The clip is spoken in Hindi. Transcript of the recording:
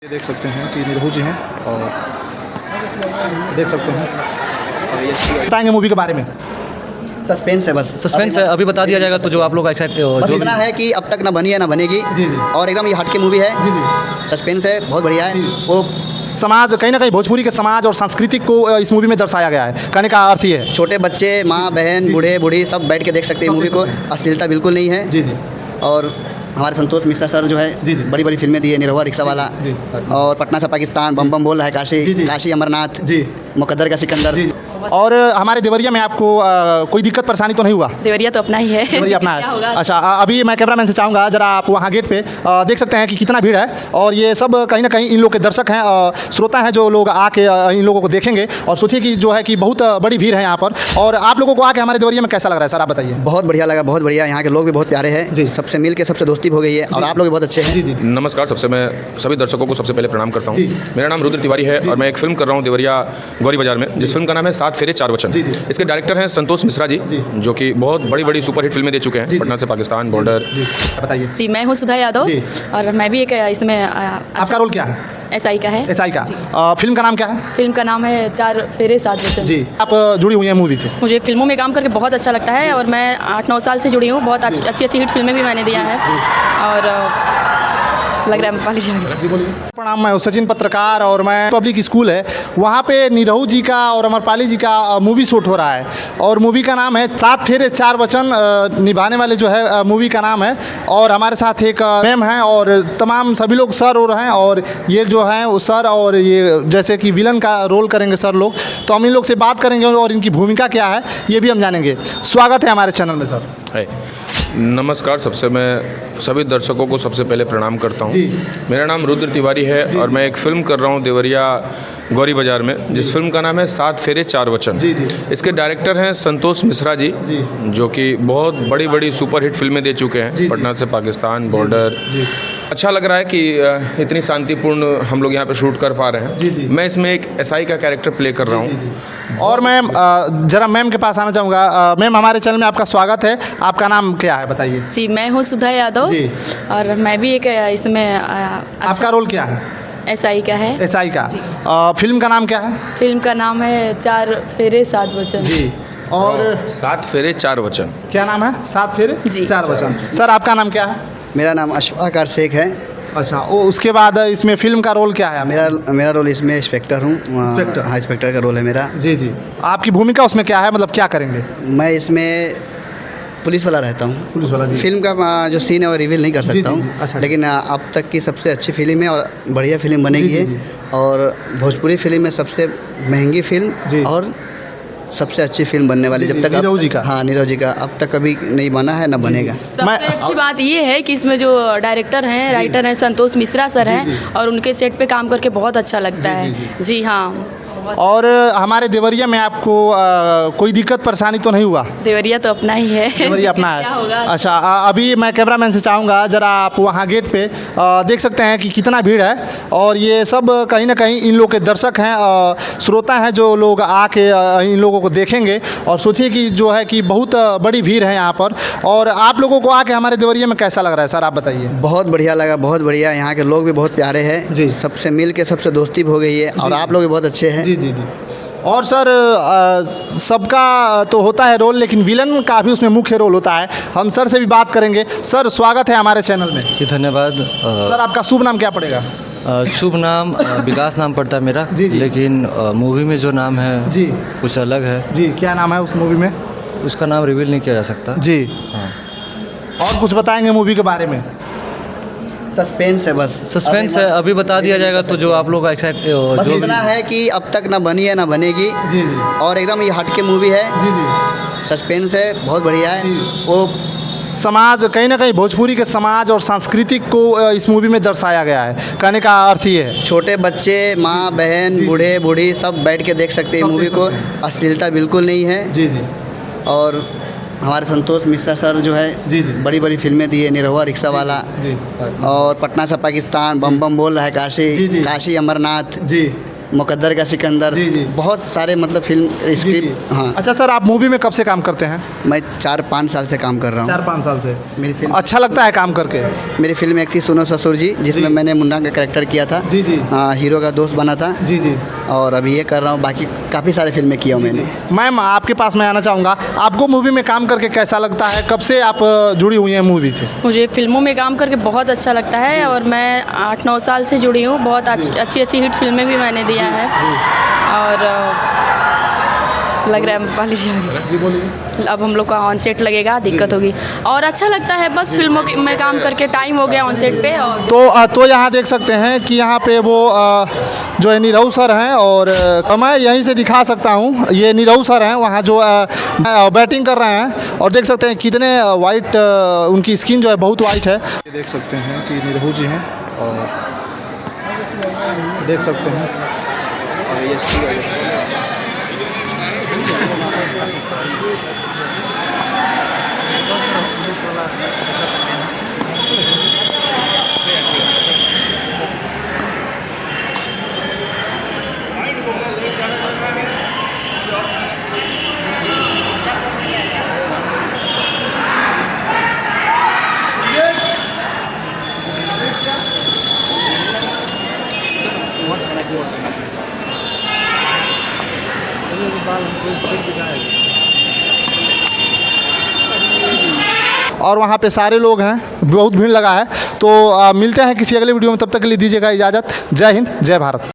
ये देख सकते हैं कि निरहू जी हैं और देख सकते हैं बताएंगे मूवी के बारे में। सस्पेंस है, बस सस्पेंस है, अभी बता दिया जाएगा तो जो आप लोग एक्साइट बस जो इतना है कि अब तक ना बनी है ना बनेगी। जी जी और एकदम ये हटके मूवी है। जी जी सस्पेंस है, बहुत बढ़िया है। जी। वो समाज कहीं ना कहीं भोजपुरी के समाज और सांस्कृतिक को इस मूवी में दर्शाया गया है। कहने का अर्थ ये है। छोटे बच्चे, माँ बहन, बूढ़े बूढ़ी सब बैठ के देख सकते हैं सब मूवी देख को। सकते हैं। अश्लीलता बिल्कुल नहीं है। जी जी और हमारे संतोष मिश्रा सर जो है जी जी। बड़ी बड़ी फिल्में दी है, निरहुआ रिक्शा वाला जी और पटना से पाकिस्तान, बम बम बोल रहा है काशी, जी जी। काशी अमरनाथ, जी मुकद्दर का सिकंदर। जी। और हमारे देवरिया में आपको कोई दिक्कत परेशानी तो नहीं हुआ? देवरिया तो अपना ही है। देवरिया अपना क्या है। होगा? अच्छा अभी मैं कैमरामैन से चाहूँगा जरा आप वहाँ गेट पे देख सकते हैं कि कितना भीड़ है और ये सब कहीं ना कहीं इन लोग के दर्शक हैं, श्रोता हैं जो लोग आके इन लोगों को देखेंगे। और सोचिए कि जो है कि बहुत बड़ी भीड़ है यहाँ पर। और आप लोगों को आके हमारे देवरिया में कैसा लग रहा है सर, आप बताइए। बहुत बढ़िया लगा, बहुत बढ़िया। यहाँ के लोग भी बहुत प्यारे हैं जी। सबसे मिल के सबसे दोस्ती हो गई है और आप लोग भी बहुत अच्छे हैं। जी जी नमस्कार। सबसे मैं सभी दर्शकों को सबसे पहले प्रणाम करता हूँ। जी। मेरा नाम रुद्र तिवारी है और मैं एक फिल्म कर रहा हूँ देवरिया गौरी बाजार में, जिस फिल्म का नाम है 7 फेरे 4 वचन। जी, जी। इसके डायरेक्टर हैं संतोष मिश्रा जी, जो कि बहुत बड़ी बड़ी सुपरहिट फिल्में दे चुके हैं। जी, जी। पटना से पाकिस्तान, बॉर्डर। जी बताइए जी, मैं हूँ सुधा यादव जी। और मैं भी एक इसमें आपका रोल क्या है? SI का है। SI का। जी। फिल्म का नाम क्या है? फिल्म का नाम है 4 फेरे 7 वचन। जी आप जुड़ी हुई हैं मूवी से? मुझे फिल्मों में काम करके बहुत अच्छा लगता है और मैं 8-9 साल से जुड़ी हूँ। बहुत अच्छी अच्छी हिट फिल्में भी मैंने दिया है और लग रहा है मैं पाली जाऊँगी। जी बोलिए। प्रणाम, मैं सचिन पत्रकार और मैं पब्लिक स्कूल है वहाँ पे निरहू जी का और अमरपाली जी का मूवी शूट हो रहा है और मूवी का नाम है 7 फेरे 4 वचन। निभाने वाले जो है मूवी का नाम है और हमारे साथ एक मैम हैं और तमाम सभी लोग सर और हैं और ये जो हैं वो सर और ये जैसे कि विलन का रोल करेंगे सर लोग, तो हम इन लोग से बात करेंगे और इनकी भूमिका क्या है ये भी हम जानेंगे। स्वागत है हमारे चैनल में सर। है नमस्कार। सबसे मैं सभी दर्शकों को सबसे पहले प्रणाम करता हूँ। जी। मेरा नाम रुद्र तिवारी है और मैं एक फिल्म कर रहा हूँ देवरिया गौरी बाजार में, जिस फिल्म का नाम है 7 फेरे 4 वचन। जी जी इसके डायरेक्टर हैं संतोष मिश्रा जी, जी। जो कि बहुत बड़ी बड़ी सुपरहिट फिल्में दे चुके हैं। जी, जी। पटना से पाकिस्तान, बॉर्डर। जी अच्छा लग रहा है कि इतनी शांतिपूर्ण हम लोग यहाँ पे शूट कर पा रहे हैं। जी, जी। मैं इसमें एक SI का कैरेक्टर प्ले कर रहा जी, हूँ। जी। और मैं जरा मैम के पास आना चाहूँगा। मैम हमारे चैनल में आपका स्वागत है। आपका नाम क्या है बताइए? जी, मैं हूँ सुधा यादव जी। और मैं भी एक इसमें आपका रोल क्या है? SI का है। SI का। जी। फिल्म का नाम क्या है? फिल्म का नाम है 4 फेरे 7 वचन। जी। और 7 फेरे 4 वचन। क्या नाम है? 7 फेरे जी। 4 वचन। सर आपका नाम क्या है? मेरा नाम अशफाक शेख है। अच्छा उसके बाद इसमें फिल्म का रोल क्या है? मेरा रोल इसमें इंस्पेक्टर हूँ। इंस्पेक्टर। हाँ, इंस्पेक्टर का रोल है मेरा। जी जी। आपकी भूमिका उसमें क्या है, मतलब क्या करेंगे? मैं इसमें पुलिस वाला रहता हूँ। पुलिस वाला। जी। फिल्म का जो सीन है वो रिवील नहीं कर जी, सकता जी, हूँ, अच्छा। लेकिन अब तक की सबसे अच्छी फिल्म है और बढ़िया फिल्म बनेगी जी, ये। जी, और भोजपुरी फिल्म में सबसे महंगी जी। फिल्म और सबसे अच्छी फिल्म बनने वाली जी, जब जी, तक नीरव जी का। हाँ, नीरव जी का अब तक कभी नहीं बना है ना बनेगा। सबसे अच्छी बात ये है कि इसमें जो डायरेक्टर हैं, राइटर हैं, संतोष मिश्रा सर जी, हैं जी। और उनके सेट पे काम करके बहुत अच्छा लगता जी, है। जी, जी हाँ, और हमारे देवरिया में आपको कोई दिक्कत परेशानी तो नहीं हुआ? देवरिया तो अपना ही है। देवरिया अपना क्या है। होगा? अच्छा अभी मैं कैमरामैन से चाहूँगा जरा आप वहाँ गेट पे देख सकते हैं कि कितना भीड़ है और ये सब कहीं ना कहीं इन लोग के दर्शक हैं, श्रोता हैं जो लोग आके इन लोगों को देखेंगे। और सोचिए कि जो है कि बहुत बड़ी भीड़ है यहाँ पर। और आप लोगों को आके हमारे देवरिया में कैसा लग रहा है सर, आप बताइए। बहुत बढ़िया लगा, बहुत बढ़िया। यहाँ के लोग भी बहुत प्यारे हैं। जी। सबसे मिल के सबसे दोस्ती हो गई है और जी। आप लोग भी बहुत अच्छे हैं। जी जी जी। और सर सबका तो होता है रोल, लेकिन विलन का भी उसमें मुख्य रोल होता है। हम सर से भी बात करेंगे। सर स्वागत है हमारे चैनल में। जी धन्यवाद। सर आपका शुभ नाम क्या पड़ेगा? शुभ नाम विकास नाम पड़ता है मेरा। जी, जी। लेकिन मूवी में जो नाम है जी कुछ अलग है। जी। क्या नाम है उस मूवी में? उसका नाम रिवील नहीं किया जा सकता। जी। हाँ। और कुछ बताएंगे मूवी के बारे में? सस्पेंस है, बस सस्पेंस है, अभी बता दिया जाएगा तो जो आप लोग एक्साइट बस जो इतना है कि अब तक ना बनी है ना बनेगी। जी जी और एकदम ये हटके मूवी है। जी जी। सस्पेंस है, बहुत बढ़िया है। जी। वो समाज कहीं ना कहीं भोजपुरी के समाज और सांस्कृतिक को इस मूवी में दर्शाया गया है। कहने का अर्थ ये है। छोटे बच्चे, माँ बहन, जी। बूढ़े बूढ़ी सब बैठ के देख सकते हैं सब मूवी देख को। सकते हैं। अश्लीलता बिल्कुल नहीं है। जी जी और हमारे संतोष मिश्रा सर जो है जी जी बड़ी बड़ी फिल्में दी है, निरहुआ रिक्शा वाला जी और पटना से पाकिस्तान, बम बम बोल रहा है जी, काशी, जी। काशी अमरनाथ, जी मुकद्दर का सिकंदर, जी, जी। बहुत सारे मतलब फिल्म जी। स्क्रिप्ट। हाँ, अच्छा सर, आप मूवी में कब से काम करते हैं? मैं 4-5 साल से काम कर रहा हूँ। 4-5 साल से। मेरी फिल्म अच्छा लगता है काम करके? मेरी फिल्म एक थी सुनो ससुर जी, जिसमें जी। मैंने मुन्ना का कैरेक्टर किया था। जी, जी। हीरो का दोस्त बना था। जी जी। और अभी ये कर रहा हूँ, बाकी काफ़ी सारे फिल्में किया हूँ मैंने। मैम, आपके पास मैं आना चाहूँगा, आपको मूवी में काम करके कैसा लगता है? कब से आप जुड़ी हुई हैं मूवी से? मुझे फ़िल्मों में काम करके बहुत अच्छा लगता है और मैं 8-9 साल से जुड़ी हूँ। बहुत अच्छी हिट फिल्में भी मैंने दिया है और लग रहा है पाली जी आ गई। जी बोलिए। अब हम लोग का ऑन सेट लगेगा, दिक्कत होगी और अच्छा लगता है। बस फिल्मों में काम करके टाइम हो गया ऑन सेट पे। और तो यहाँ देख सकते हैं कि यहाँ पे वो जो है नीरव सर हैं और मैं यहीं से दिखा सकता हूँ, ये नीरव सर हैं वहाँ जो बैटिंग कर रहे हैं और देख सकते हैं कितने वाइट उनकी स्किन जो है बहुत वाइट है। ये देख सकते हैं कि नीरव जी हैं और देख सकते हैं और वहाँ पे सारे लोग हैं, बहुत भीड़ लगा है। तो मिलते हैं किसी अगले वीडियो में, तब तक के लिए दीजिएगा इजाज़त। जय हिंद, जय भारत।